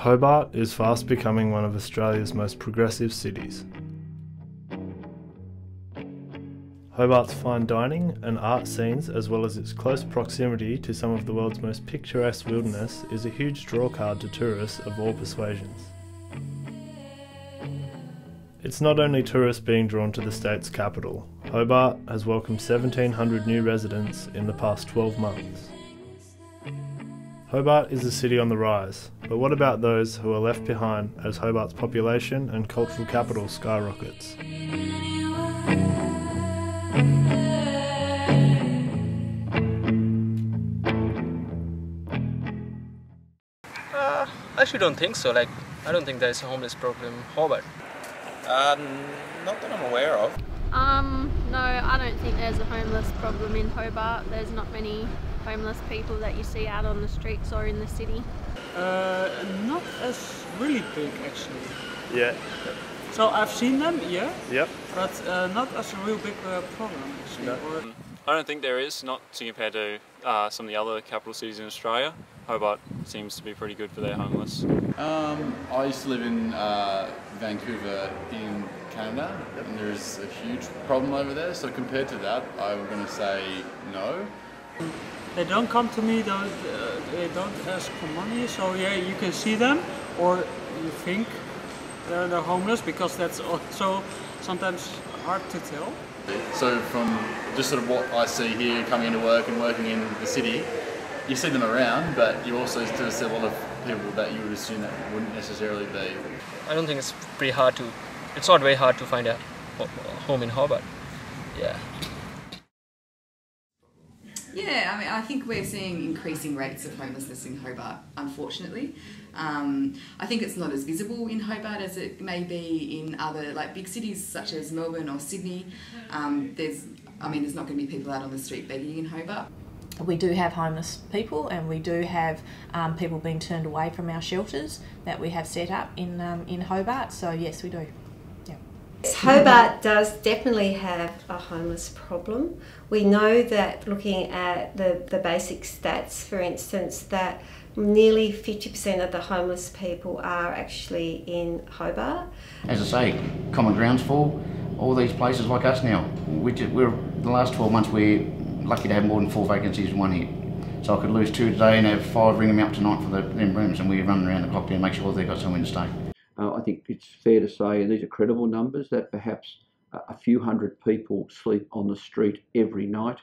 Hobart is fast becoming one of Australia's most progressive cities. Hobart's fine dining and art scenes, as well as its close proximity to some of the world's most picturesque wilderness, is a huge drawcard to tourists of all persuasions. It's not only tourists being drawn to the state's capital. Hobart has welcomed 1,700 new residents in the past 12 months. Hobart is a city on the rise, but what about those who are left behind as Hobart's population and cultural capital skyrockets? I actually don't think so. I don't think there's a homeless problem in Hobart. Not that I'm aware of. No, I don't think there's a homeless problem in Hobart. There's not many homeless people that you see out on the streets or in the city. Not as really big actually. Yeah. So I've seen them, yeah. Yep. But not as a real big problem actually. No. I don't think there is, not to compare to some of the other capital cities in Australia. Hobart seems to be pretty good for their homeless. I used to live in Vancouver in Canada, and there's a huge problem over there, so compared to that I'm going to say no. They don't come to me, they don't ask for money, so yeah, you can see them or you think they're homeless, because that's also sometimes hard to tell. So from just sort of what I see here coming into work and working in the city, you see them around, but you also still see a lot of people that you would assume that wouldn't necessarily be. I don't think it's not very hard to find a home in Hobart. Yeah. Yeah, I mean, I think we're seeing increasing rates of homelessness in Hobart, unfortunately. I think it's not as visible in Hobart as it may be in other big cities such as Melbourne or Sydney. There's not going to be people out on the street begging in Hobart. We do have homeless people, and we do have people being turned away from our shelters that we have set up in Hobart, so yes, we do. Yeah. Hobart does definitely have a homeless problem. We know that looking at the basic stats, for instance, that nearly 50% of the homeless people are actually in Hobart. As I say, common grounds for all these places like us now. We're the last 12 months we're lucky to have more than 4 vacancies in one year. So I could lose 2 today and have 5 ring them out tonight for them rooms, and we're running around the clock there to make sure they've got somewhere to stay. I think it's fair to say, and these are credible numbers, that perhaps a few hundred people sleep on the street every night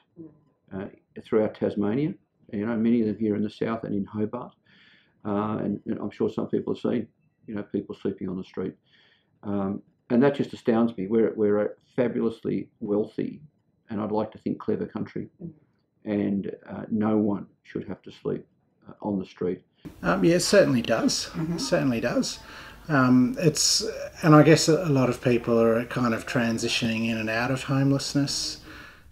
throughout Tasmania. You know, many of them here in the south and in Hobart, and I'm sure some people have seen, people sleeping on the street, and that just astounds me. We're a fabulously wealthy, and I'd like to think clever country, and no one should have to sleep on the street. Yeah, it certainly does. It certainly does. And I guess a lot of people are kind of transitioning in and out of homelessness.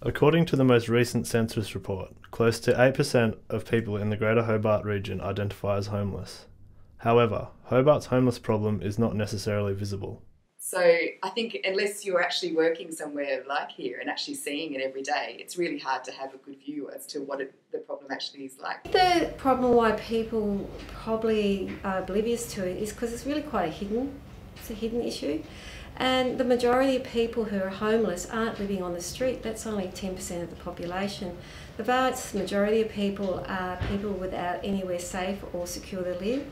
According to the most recent census report, close to 8% of people in the Greater Hobart region identify as homeless. However, Hobart's homeless problem is not necessarily visible. So I think unless you're actually working somewhere like here and actually seeing it every day, it's really hard to have a good view as to what the problem actually is like. The problem why people probably are oblivious to it is because it's really quite it's a hidden issue. And the majority of people who are homeless aren't living on the street. That's only 10% of the population. The vast majority of people are people without anywhere safe or secure to live.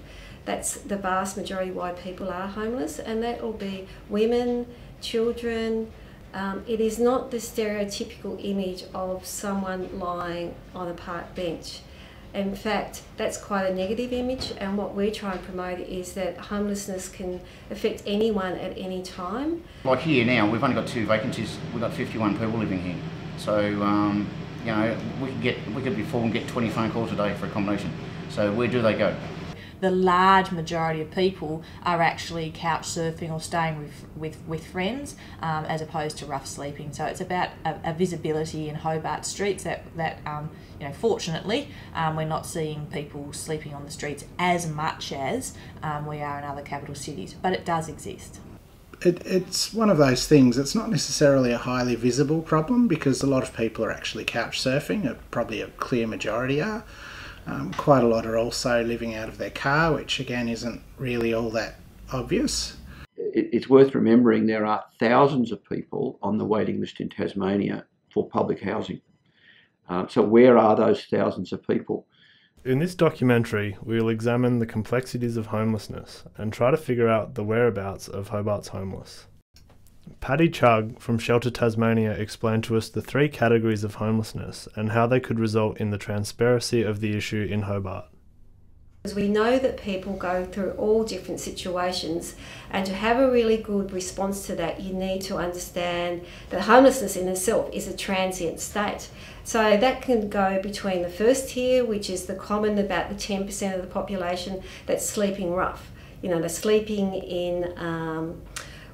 That's the vast majority why people are homeless, and that will be women, children. It is not the stereotypical image of someone lying on a park bench. In fact, that's quite a negative image, and what we're trying to promote is that homelessness can affect anyone at any time. Like here now, we've only got 2 vacancies. We've got 51 people living here. So, we could be full and get 20 phone calls a day for accommodation. So where do they go? The large majority of people are actually couch surfing or staying with friends, as opposed to rough sleeping. So it's about a visibility in Hobart streets that fortunately we're not seeing people sleeping on the streets as much as we are in other capital cities, but it does exist. It's one of those things. It's not necessarily a highly visible problem because a lot of people are actually couch surfing. Probably a clear majority are. Quite a lot are also living out of their car, which again isn't really all that obvious. It's worth remembering there are thousands of people on the waiting list in Tasmania for public housing. So where are those thousands of people? In this documentary, we will examine the complexities of homelessness and try to figure out the whereabouts of Hobart's homeless. Paddy Chugg from Shelter Tasmania explained to us the three categories of homelessness and how they could result in the transparency of the issue in Hobart. We know that people go through all different situations, and to have a really good response to that, you need to understand that homelessness in itself is a transient state. So that can go between the first tier, which is the common, about the 10% of the population that's sleeping rough. You know, they're sleeping in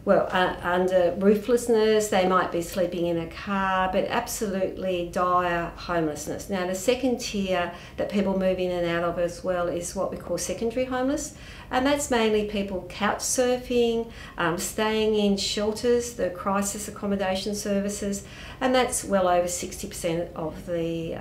under rooflessness, they might be sleeping in a car, but absolutely dire homelessness. Now, the second tier that people move in and out of as well is what we call secondary homeless, and that's mainly people couch surfing, staying in shelters, the crisis accommodation services, and that's well over 60% of the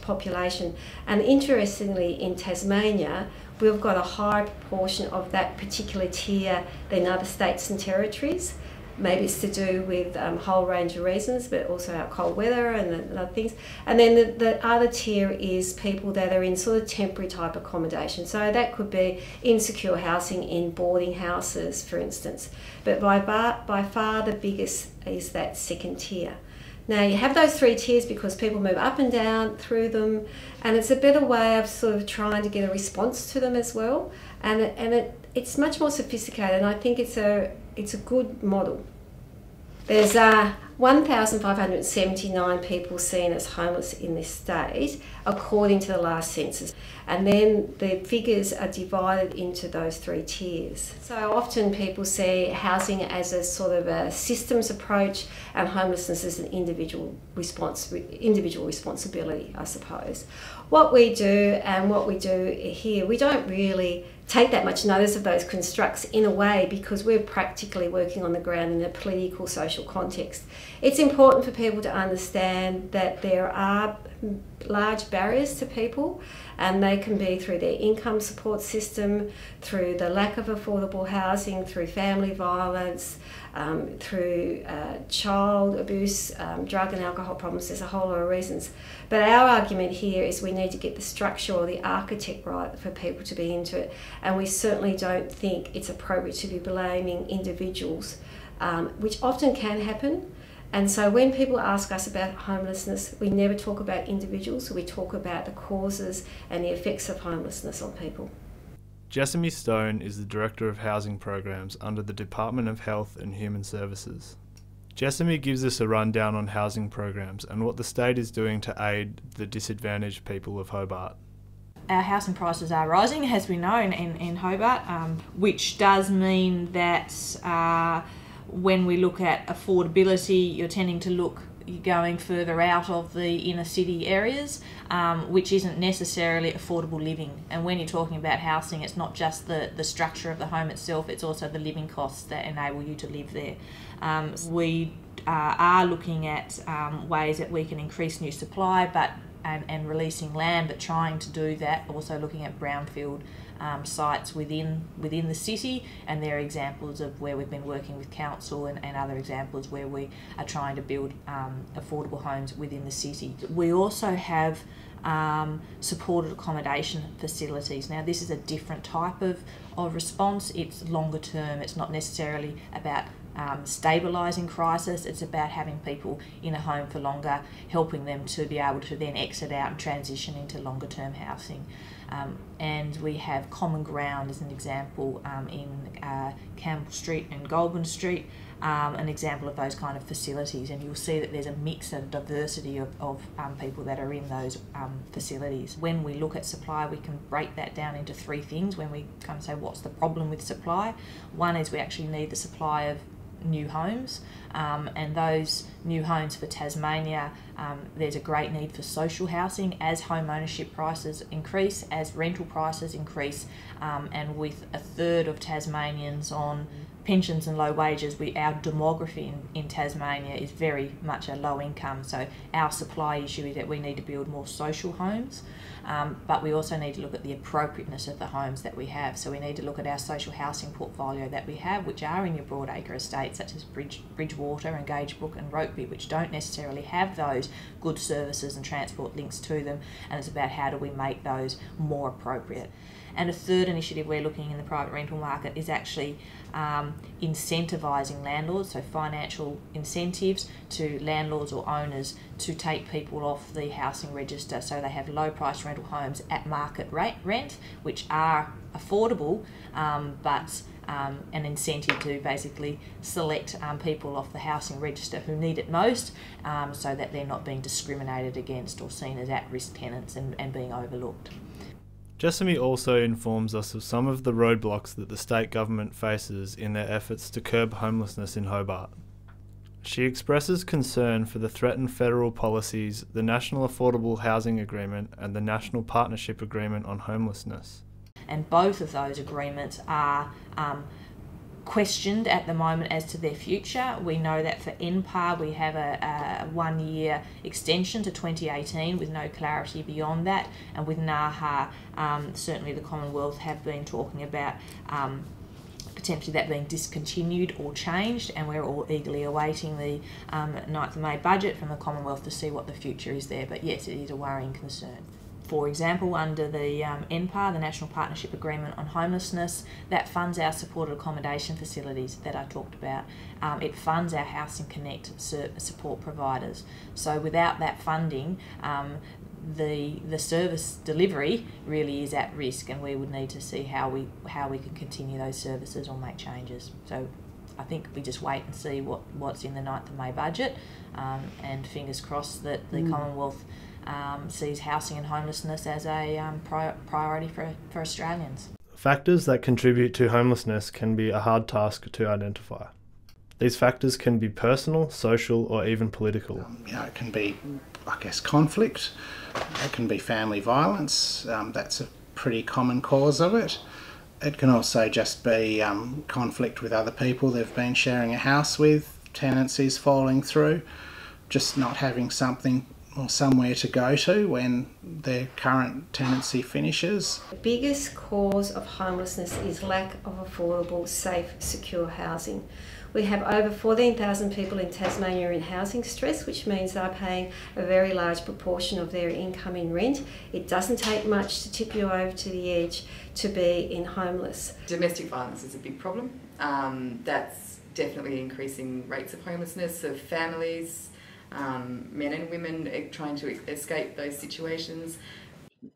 population. And interestingly, in Tasmania, we've got a higher proportion of that particular tier than other states and territories. Maybe it's to do with a whole range of reasons, but also our cold weather and other things. And then the other tier is people that are in sort of temporary type accommodation. So that could be insecure housing in boarding houses, for instance. But by far the biggest is that second tier. Now, you have those three tiers because people move up and down through them, and it's a better way of sort of trying to get a response to them as well. And it's much more sophisticated, and I think it's a good model. There's 1,579 people seen as homeless in this state, according to the last census. And then the figures are divided into those three tiers. So often people see housing as a sort of a systems approach, and homelessness as an individual responsibility, I suppose. What we do here, we don't really take that much notice of those constructs in a way because we're practically working on the ground in a political, social context. It's important for people to understand that there are large barriers to people, and they can be through their income support system, through the lack of affordable housing, through family violence, through child abuse, drug and alcohol problems. There's a whole lot of reasons. But our argument here is we need to get the structure or the architect right for people to be into it, and we certainly don't think it's appropriate to be blaming individuals, which often can happen. And so when people ask us about homelessness, we never talk about individuals, we talk about the causes and the effects of homelessness on people. Jessamy Stone is the Director of Housing Programs under the Department of Health and Human Services. Jessamy gives us a rundown on housing programs and what the state is doing to aid the disadvantaged people of Hobart. Our housing prices are rising, as we know, in Hobart, which does mean that when we look at affordability, you're tending to look, you're going further out of the inner city areas, which isn't necessarily affordable living. And when you're talking about housing, it's not just the structure of the home itself, it's also the living costs that enable you to live there. We are looking at ways that we can increase new supply and releasing land, but trying to do that, also looking at brownfield sites within the city, and there are examples of where we've been working with council and other examples where we are trying to build affordable homes within the city. We also have supported accommodation facilities. Now, this is a different type of response. It's longer term. It's not necessarily about stabilising crisis, it's about having people in a home for longer, helping them to be able to then exit out and transition into longer term housing. And we have Common Ground as an example in Campbell Street and Goulburn Street, an example of those kind of facilities, and you'll see that there's a mix and diversity of people that are in those facilities. When we look at supply, we can break that down into three things when we kind of say what's the problem with supply. One is we actually need the supply of new homes, and those new homes for Tasmania, there's a great need for social housing as home ownership prices increase, as rental prices increase, and with a third of Tasmanians on pensions and low wages, our demography in Tasmania is very much a low income, so our supply issue is that we need to build more social homes, but we also need to look at the appropriateness of the homes that we have. So we need to look at our social housing portfolio that we have, which are in your broadacre estates such as Bridgewater and Gagebrook and Rokeby, which don't necessarily have those good services and transport links to them, and it's about how do we make those more appropriate. And a third initiative we're looking in the private rental market is actually incentivising landlords, so financial incentives to landlords or owners to take people off the housing register so they have low price rental homes at market rent, which are affordable, but an incentive to basically select people off the housing register who need it most, so that they're not being discriminated against or seen as at-risk tenants and being overlooked. Jessamy also informs us of some of the roadblocks that the state government faces in their efforts to curb homelessness in Hobart. She expresses concern for the threatened federal policies, the National Affordable Housing Agreement and the National Partnership Agreement on Homelessness. And both of those agreements are questioned at the moment as to their future. We know that for NPAR we have a 1-year extension to 2018 with no clarity beyond that, and with NAHA certainly the Commonwealth have been talking about potentially that being discontinued or changed, and we're all eagerly awaiting the 9th of May budget from the Commonwealth to see what the future is there. But yes, it is a worrying concern. For example, under the NPAR, the National Partnership Agreement on Homelessness, that funds our supported accommodation facilities that I talked about. It funds our Housing Connect support providers. So without that funding, the service delivery really is at risk, and we would need to see how we can continue those services or make changes. So I think we just wait and see what's in the 9th of May budget, and fingers crossed that the Commonwealth sees housing and homelessness as a priority for Australians. Factors that contribute to homelessness can be a hard task to identify. These factors can be personal, social, or even political. It can be, I guess, conflict. It can be family violence. That's a pretty common cause of it. It can also just be conflict with other people they've been sharing a house with, tenancies falling through, just not having something or somewhere to go to when their current tenancy finishes. The biggest cause of homelessness is lack of affordable, safe, secure housing. We have over 14,000 people in Tasmania in housing stress, which means they're paying a very large proportion of their income in rent. It doesn't take much to tip you over to the edge to be in homeless. Domestic violence is a big problem. That's definitely increasing rates of homelessness, of families, men and women trying to escape those situations.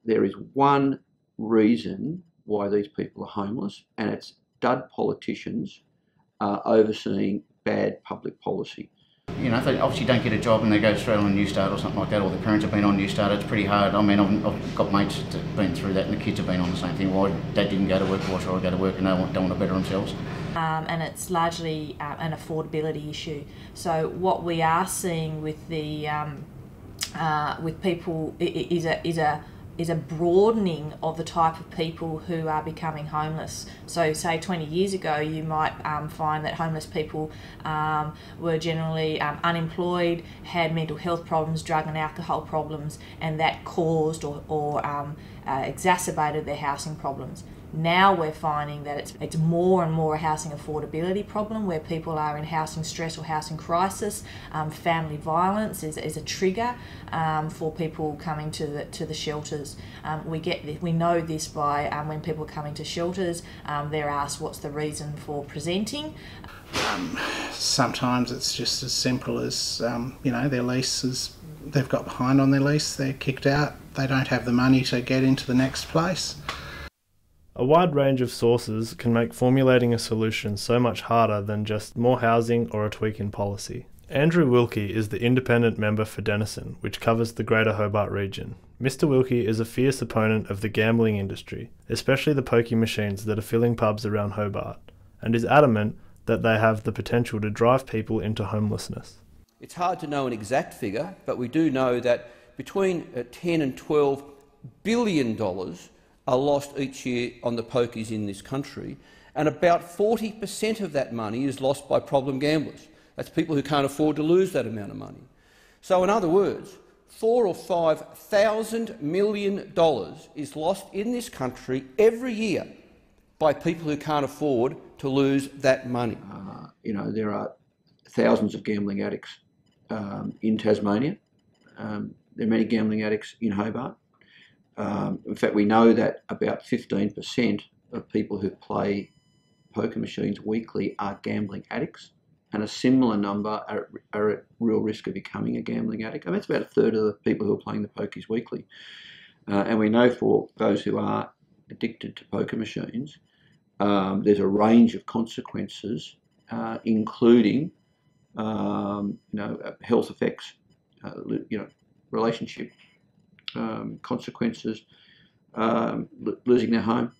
There is one reason why these people are homeless, and it's dud politicians overseeing bad public policy. You know, if they obviously don't get a job and they go straight on Newstart or something like that, or the parents have been on Newstart, it's pretty hard. I mean, I've got mates that have been through that, and the kids have been on the same thing. Why Dad didn't go to work, why should I go to work, and they don't want to better themselves? And it's largely an affordability issue. So what we are seeing with the with people is a broadening of the type of people who are becoming homeless. So say 20 years ago you might find that homeless people were generally unemployed, had mental health problems, drug and alcohol problems, and that caused or exacerbated their housing problems. Now we're finding that it's more and more a housing affordability problem, where people are in housing stress or housing crisis. Family violence is a trigger for people coming to the shelters. We know this by when people are coming to shelters, they're asked what's the reason for presenting. Sometimes it's just as simple as their lease is, they've got behind on their lease, they're kicked out, they don't have the money to get into the next place. A wide range of sources can make formulating a solution so much harder than just more housing or a tweak in policy. Andrew Wilkie is the independent member for Denison, which covers the Greater Hobart region. Mr. Wilkie is a fierce opponent of the gambling industry, especially the pokie machines that are filling pubs around Hobart, and is adamant that they have the potential to drive people into homelessness. It's hard to know an exact figure, but we do know that between $10 and $12 billion are lost each year on the pokies in this country, and about 40% of that money is lost by problem gamblers. That's people who can't afford to lose that amount of money. So in other words, $4,000 or $5,000 million is lost in this country every year by people who can't afford to lose that money. You know, there are thousands of gambling addicts in Tasmania. There are many gambling addicts in Hobart. In fact, we know that about 15% of people who play poker machines weekly are gambling addicts, and a similar number are at real risk of becoming a gambling addict. I mean, it's about a third of the people who are playing the pokies weekly. And we know for those who are addicted to poker machines, there's a range of consequences, including health effects, relationship consequences, losing their home,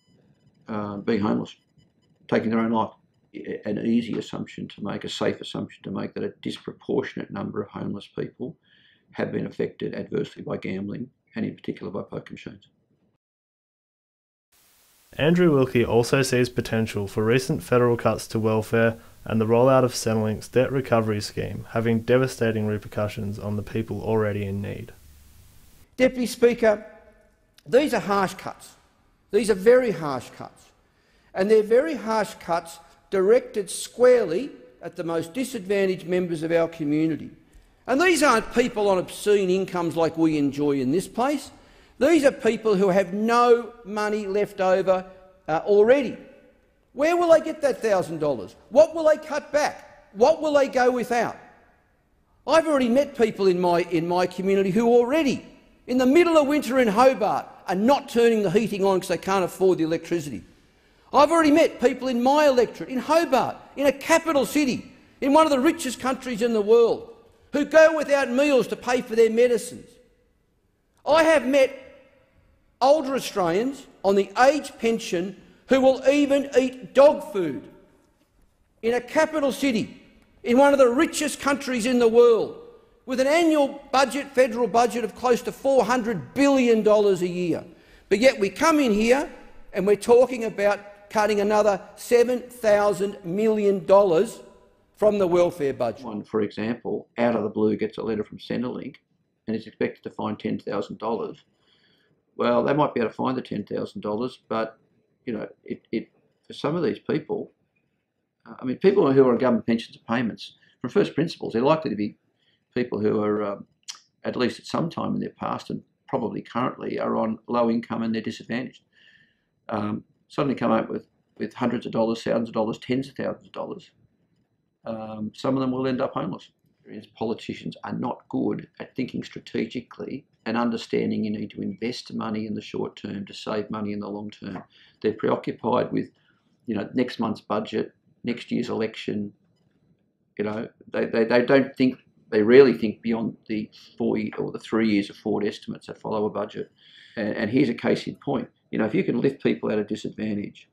being homeless, taking their own life. An easy assumption to make, a safe assumption to make, that a disproportionate number of homeless people have been affected adversely by gambling, and in particular by poker machines. Andrew Wilkie also sees potential for recent federal cuts to welfare and the rollout of Centrelink's debt recovery scheme having devastating repercussions on the people already in need. Deputy Speaker, these are harsh cuts. These are very harsh cuts. And they're very harsh cuts directed squarely at the most disadvantaged members of our community. And these aren't people on obscene incomes like we enjoy in this place. These are people who have no money left over already. Where will they get that $1,000? What will they cut back? What will they go without? I've already met people in my community who already, in the middle of winter in Hobart, are not turning the heating on because they can't afford the electricity. I've already met people in my electorate, in Hobart, in a capital city, in one of the richest countries in the world, who go without meals to pay for their medicines. I have met older Australians on the age pension who will even eat dog food in a capital city, in one of the richest countries in the world, with an annual budget, federal budget of close to $400 billion a year. But yet we come in here and we're talking about cutting another $7,000 million from the welfare budget. One, for example, out of the blue gets a letter from Centrelink and is expected to find $10,000. Well, they might be able to find the $10,000, but for some of these people, people who are on government pensions and payments, from first principles, they're likely to be people who are, at least at some time in their past and probably currently, are on low income and they're disadvantaged. Suddenly come up with hundreds of dollars, thousands of dollars, tens of thousands of dollars. Some of them will end up homeless. Politicians are not good at thinking strategically and understanding you need to invest money in the short term to save money in the long term. They're preoccupied with, next month's budget, next year's election. They don't think, they rarely think beyond the 3 years of forward estimates that follow a budget. And here's a case in point. If you can lift people out of disadvantage,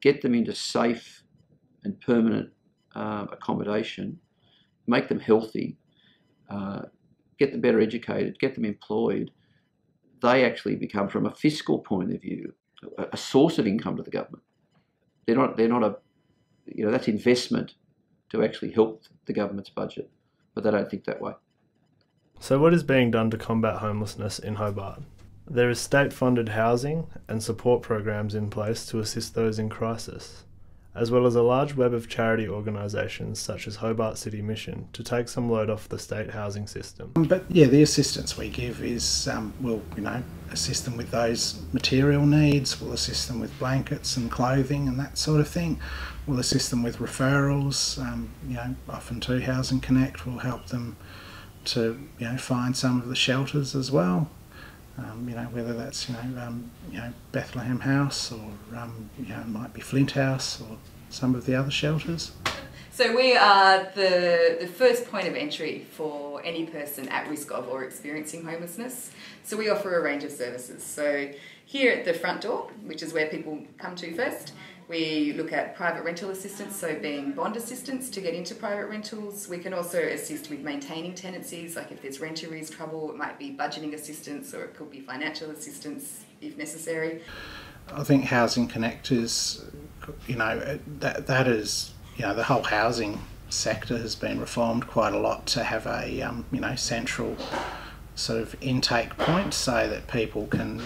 get them into safe and permanent accommodation, make them healthy, get them better educated, get them employed, they actually become, from a fiscal point of view, a source of income to the government. They're not that's investment to actually help the government's budget, but they don't think that way. So what is being done to combat homelessness in Hobart? There is state-funded housing and support programs in place to assist those in crisis, as well as a large web of charity organisations such as Hobart City Mission to take some load off the state housing system. But yeah, the assistance we give is, we'll assist them with those material needs, we'll assist them with blankets and clothing and that sort of thing. We'll assist them with referrals, often to Housing Connect will help them to, find some of the shelters as well. Whether that's Bethlehem House or it might be Flint House or some of the other shelters. So we are the first point of entry for any person at risk of or experiencing homelessness. So we offer a range of services. So here at the front door, which is where people come to first, we look at private rental assistance, so being bond assistance to get into private rentals. We can also assist with maintaining tenancies, like if there's rent arrears trouble, it might be budgeting assistance or it could be financial assistance if necessary. I think Housing Connect is you know, that is, you know, the whole housing sector has been reformed quite a lot to have a, you know, central sort of intake point so that people can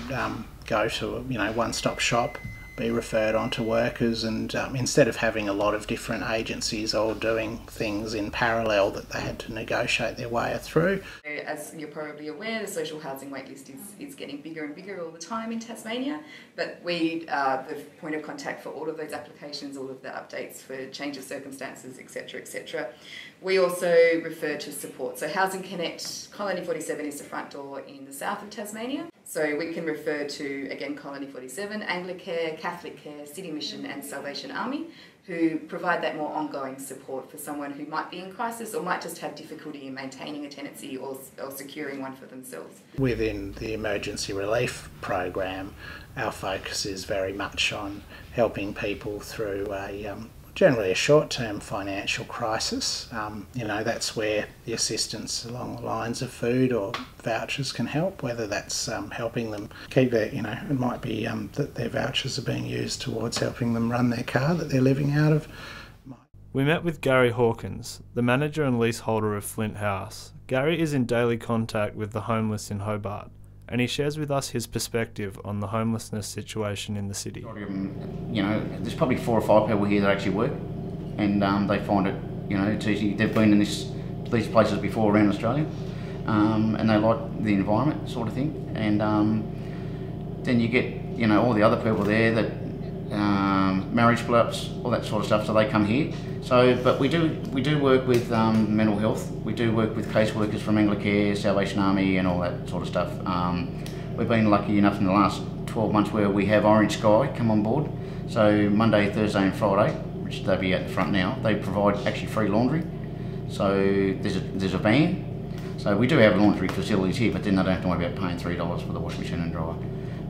go to a, you know, one-stop shop, be referred on to workers, and instead of having a lot of different agencies all doing things in parallel that they had to negotiate their way through. As you're probably aware, the social housing waitlist is getting bigger and bigger all the time in Tasmania, but we are the point of contact for all of those applications, all of the updates for change of circumstances, etc, etc. We also refer to support. So Housing Connect, Colony 47 is the front door in the south of Tasmania. So we can refer to, again, Colony 47, Anglicare, Catholic Care, City Mission and Salvation Army, who provide that more ongoing support for someone who might be in crisis or might just have difficulty in maintaining a tenancy or securing one for themselves. Within the emergency relief program, our focus is very much on helping people through generally a short-term financial crisis. You know, that's where the assistance along the lines of food or vouchers can help, whether that's helping them keep their, you know, it might be that their vouchers are being used towards helping them run their car that they're living out of. We met with Gary Hawkins, the manager and leaseholder of Flint House. Gary is in daily contact with the homeless in Hobart, and he shares with us his perspective on the homelessness situation in the city. You know, there's probably 4 or 5 people here that actually work, and they find it, you know, it's easy. They've been in these places before around Australia, and they like the environment, sort of thing. And then you get, you know, all the other people there that marriage split-ups, all that sort of stuff. So they come here. So, but we do work with mental health. We do work with caseworkers from Anglicare, Salvation Army, and all that sort of stuff. We've been lucky enough in the last 12 months where we have Orange Sky come on board. So Monday, Thursday, and Friday, which they'll be at the front now, they provide actually free laundry. So there's a van. So we do have laundry facilities here, but then they don't have to worry about paying $3 for the wash machine and dryer.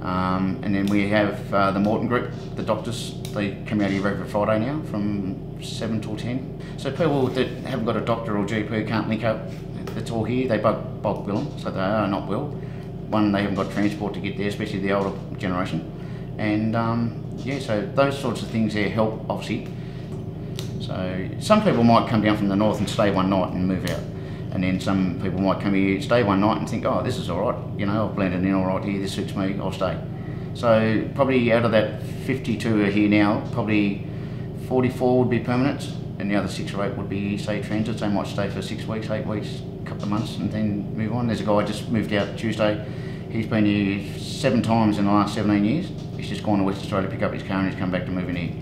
And then we have the Morton Group, the doctors. They come out here every Friday now from 7 till 10. So people that haven't got a doctor or GP can't link up, it's all here. They bulk bill them, so they are not well. One, they haven't got transport to get there, especially the older generation. And yeah, so those sorts of things there help, obviously. So some people might come down from the north and stay one night and move out. And then some people might come here, stay one night and think, oh, this is all right, you know, I've blended in all right here, this suits me, I'll stay. So probably out of that 52 are here now, probably 44 would be permanent, and the other 6 or 8 would be, say, transits. They might stay for 6 weeks, 8 weeks, a couple of months, and then move on. There's a guy just moved out Tuesday. He's been here 7 times in the last 17 years. He's just gone to West Australia to pick up his car and he's come back to move in here.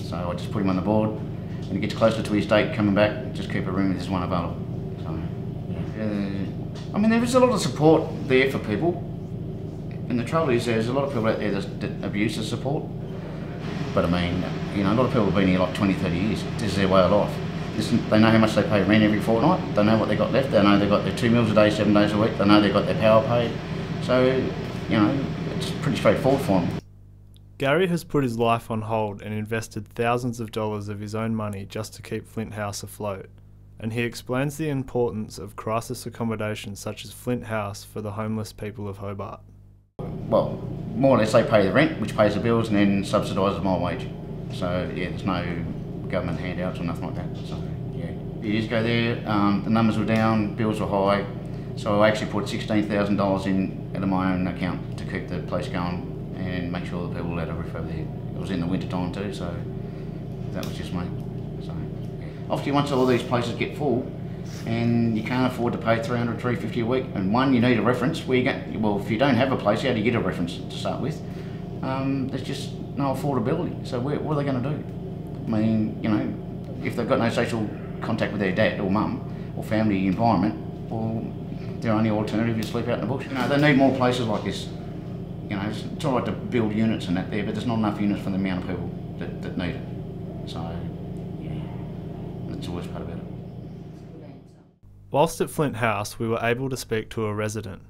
So I just put him on the board. When he gets closer to his date coming back, just keep a room if there's one available. I mean, there is a lot of support there for people, and the trouble is there's a lot of people out there that abuse the support. But I mean, you know, a lot of people have been here like 20, 30 years. This is their way of life. They know how much they pay rent every fortnight. They know what they got left. They know they've got their 2 meals a day, 7 days a week. They know they've got their power paid. So, you know, it's pretty straightforward for them. Gary has put his life on hold and invested thousands of dollars of his own money just to keep Flint House afloat. And he explains the importance of crisis accommodation such as Flint House for the homeless people of Hobart. Well, more or less they pay the rent, which pays the bills, and then subsidises my wage. So yeah, there's no government handouts or nothing like that. So yeah, years ago there, the numbers were down, bills were high, so I actually put $16,000 in out of my own account to keep the place going and make sure that people had a roof over there. It was in the winter time too, so that was just me. So yeah. Obviously, once all these places get full, and you can't afford to pay $300, $350 a week, and one, you need a reference. Well, if you don't have a place, how do you get a reference to start with? There's just no affordability. So what are they going to do? I mean, you know, if they've got no social contact with their dad or mum or family environment, well, their only alternative is sleep out in the bush. You know, they need more places like this. You know, it's all right to build units and that there, but there's not enough units for the amount of people that need it. So, yeah, that's the worst part about it. Whilst at Flint House, we were able to speak to a resident.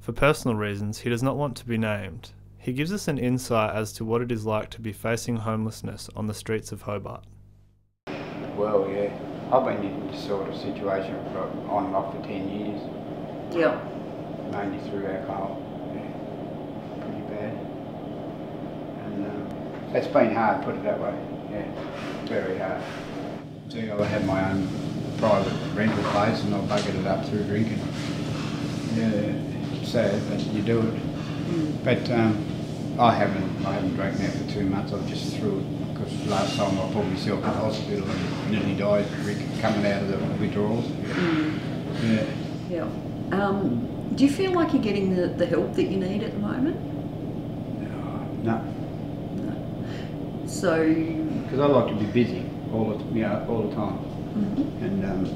For personal reasons, he does not want to be named. He gives us an insight as to what it is like to be facing homelessness on the streets of Hobart. Well, yeah, I've been in this sort of situation on and off for 10 years. Yeah. Mainly through alcohol. Yeah. Pretty bad. And It's been hard, put it that way. Yeah, very hard. See, I had my own private rental place and I buggered it up through drinking. Yeah, it's sad, but you do it. But I haven't drank now for 2 months. I've just threw it because last time I pulled myself in the hospital and nearly died coming out of the withdrawals. Yeah. Yeah. Do you feel like you're getting the help that you need at the moment? No. So. Because I like to be busy all the time. And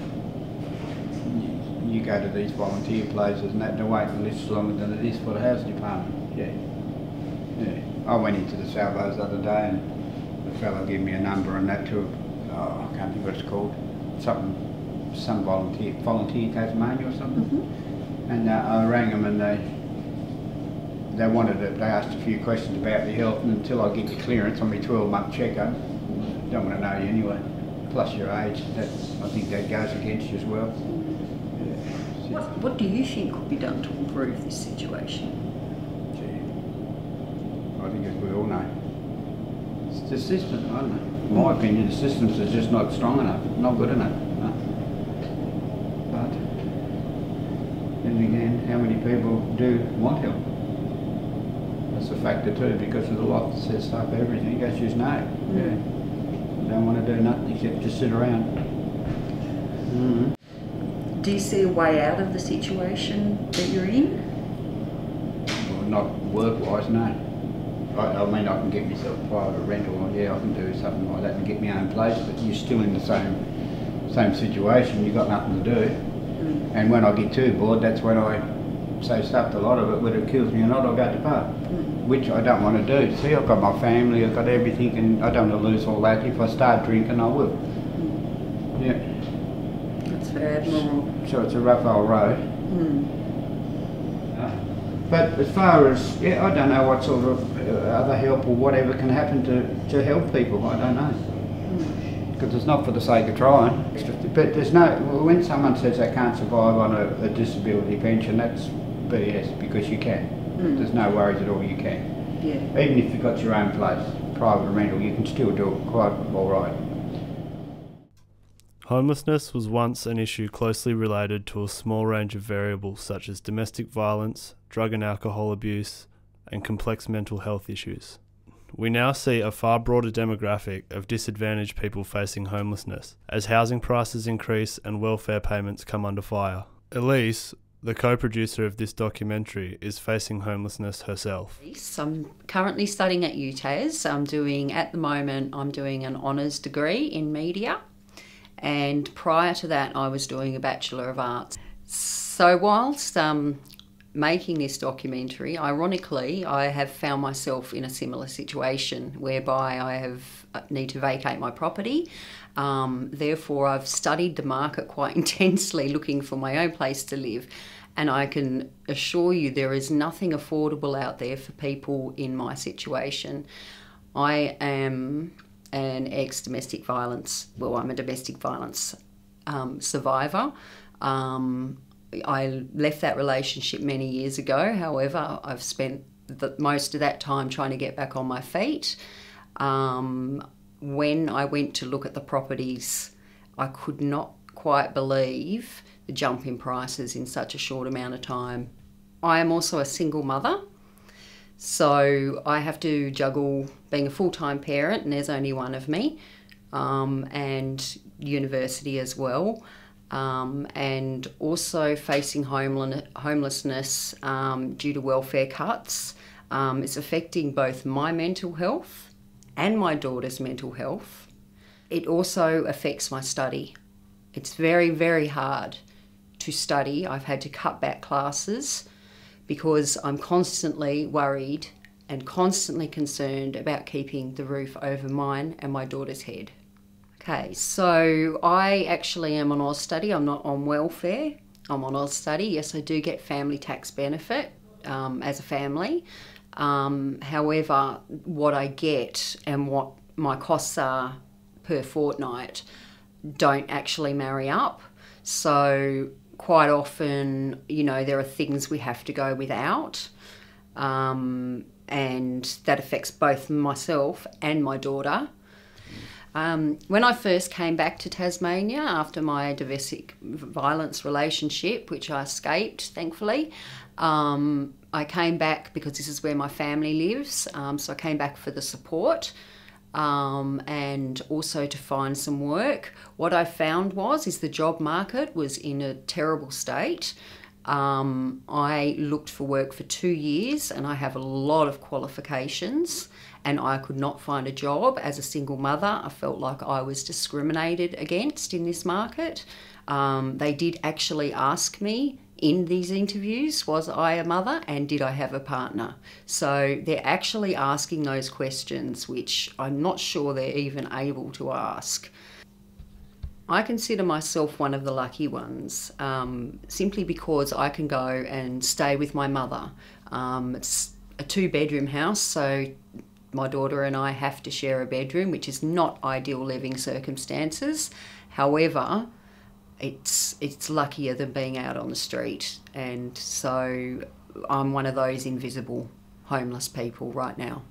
you go to these volunteer places and that the waiting list is longer than it is for the housing department. Yeah. I went into the salvos the other day and the fellow gave me a number and that to I can't think what it's called. Some volunteer Tasmania or something. And I rang them and they asked a few questions about your health, and until I get your clearance on my 12-month checkup, don't want to know you anyway. Plus your age, I think that goes against you as well. What do you think could be done to improve this situation? I think as we all know. It's the system, I don't know. In my opinion, the systems are just not strong enough, not good enough. No. But then again, how many people do want help? That's a factor too, because there's a lot that sets up everything. You go choose no. Yeah. Don't want to do nothing except just sit around. Do you see a way out of the situation that you're in? Well, not work-wise, no. I mean, I can get myself a private rental, or yeah, I can do something like that and get my own place, but you're still in the same situation. You've got nothing to do. And when I get too bored, that's when I say stuff to a lot of it, whether it kills me or not, I'll go to the pub, which I don't want to do. See, I've got my family, I've got everything, and I don't want to lose all that. If I start drinking, I will. Yeah. That's very admirable. So it's a rough old road. But as far as, yeah, I don't know what sort of other help or whatever can happen to help people, I don't know. Because it's not for the sake of trying. But there's no, when someone says they can't survive on a disability pension, that's BS, because you can. There's no worries at all, you can. Yeah. Even if you've got your own place, private rental, you can still do it quite all right. Homelessness was once an issue closely related to a small range of variables such as domestic violence, drug and alcohol abuse, and complex mental health issues. We now see a far broader demographic of disadvantaged people facing homelessness, as housing prices increase and welfare payments come under fire. Elise, the co-producer of this documentary, is facing homelessness herself. I'm currently studying at UTAS. I'm doing an honours degree in media. And prior to that, I was doing a Bachelor of Arts. So whilst making this documentary, ironically, I have found myself in a similar situation whereby I need to vacate my property. Therefore, I've studied the market quite intensely, looking for my own place to live. And I can assure you there is nothing affordable out there for people in my situation. I am an ex-domestic violence, well, I'm a domestic violence survivor. I left that relationship many years ago. However, I've spent most of that time trying to get back on my feet. When I went to look at the properties, I could not quite believe the jump in prices in such a short amount of time. I am also a single mother. So I have to juggle being a full-time parent, and there's only one of me, and university as well, and also facing homelessness due to welfare cuts. It's affecting both my mental health and my daughter's mental health. It also affects my study. It's very, very hard to study. I've had to cut back classes because I'm constantly worried and constantly concerned about keeping the roof over mine and my daughter's head. Okay, so I actually am on Oz Study. I'm not on welfare. I'm on Oz Study. Yes, I do get family tax benefit as a family. However, what I get and what my costs are per fortnight don't actually marry up. So quite often, you know, there are things we have to go without. and that affects both myself and my daughter. When I first came back to Tasmania after my domestic violence relationship, which I escaped, thankfully, I came back because this is where my family lives, so I came back for the support and also to find some work. What I found is the job market was in a terrible state. I looked for work for 2 years and I have a lot of qualifications, and I could not find a job. As a single mother, I felt like I was discriminated against in this market. They did actually ask me in these interviews, was I a mother and did I have a partner? So they're actually asking those questions, which I'm not sure they're even able to ask. I consider myself one of the lucky ones, simply because I can go and stay with my mother. It's a 2-bedroom house, so my daughter and I have to share a bedroom, which is not ideal living circumstances. However, it's luckier than being out on the street, and so I'm one of those invisible homeless people right now.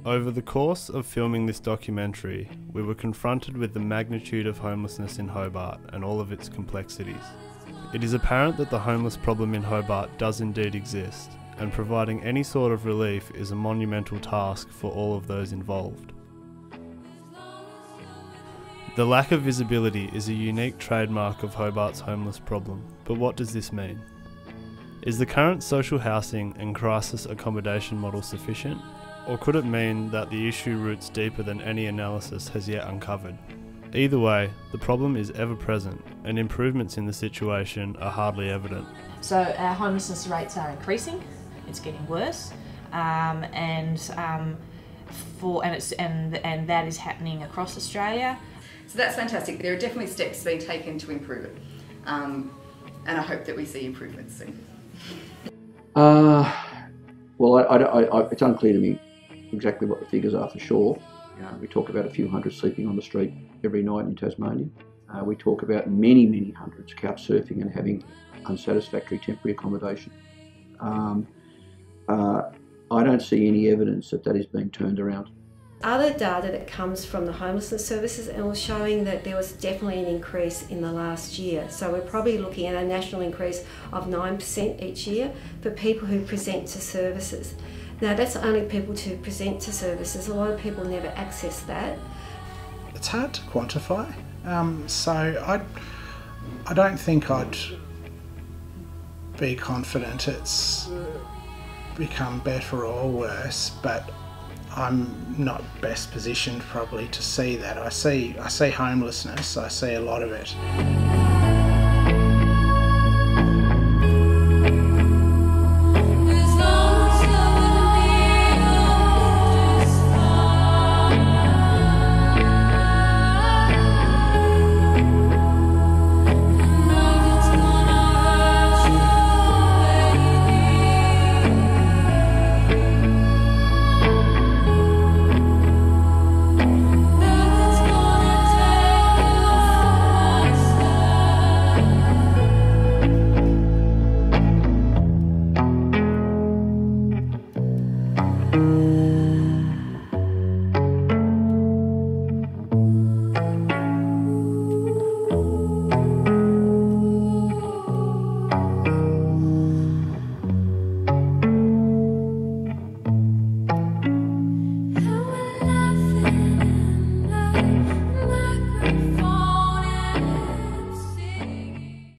Over the course of filming this documentary, we were confronted with the magnitude of homelessness in Hobart and all of its complexities. It is apparent that the homeless problem in Hobart does indeed exist, and providing any sort of relief is a monumental task for all of those involved. The lack of visibility is a unique trademark of Hobart's homeless problem, but what does this mean? Is the current social housing and crisis accommodation model sufficient? Or could it mean that the issue roots deeper than any analysis has yet uncovered? Either way, the problem is ever present, and improvements in the situation are hardly evident. So our homelessness rates are increasing. It's getting worse, and that is happening across Australia. So that's fantastic. There are definitely steps being taken to improve it, and I hope that we see improvements soon. Well, it's unclear to me exactly what the figures are for sure. We talk about a few hundred sleeping on the street every night in Tasmania. We talk about many, many hundreds couch surfing and having unsatisfactory temporary accommodation. I don't see any evidence that that is being turned around. Other data that comes from the homelessness services and was showing that there was definitely an increase in the last year. So we're probably looking at a national increase of 9% each year for people who present to services. Now that's only people to present to services. A lot of people never access that. It's hard to quantify. So I don't think I'd be confident it's become better or worse, but I'm not best positioned probably to see that. I see homelessness, I see a lot of it.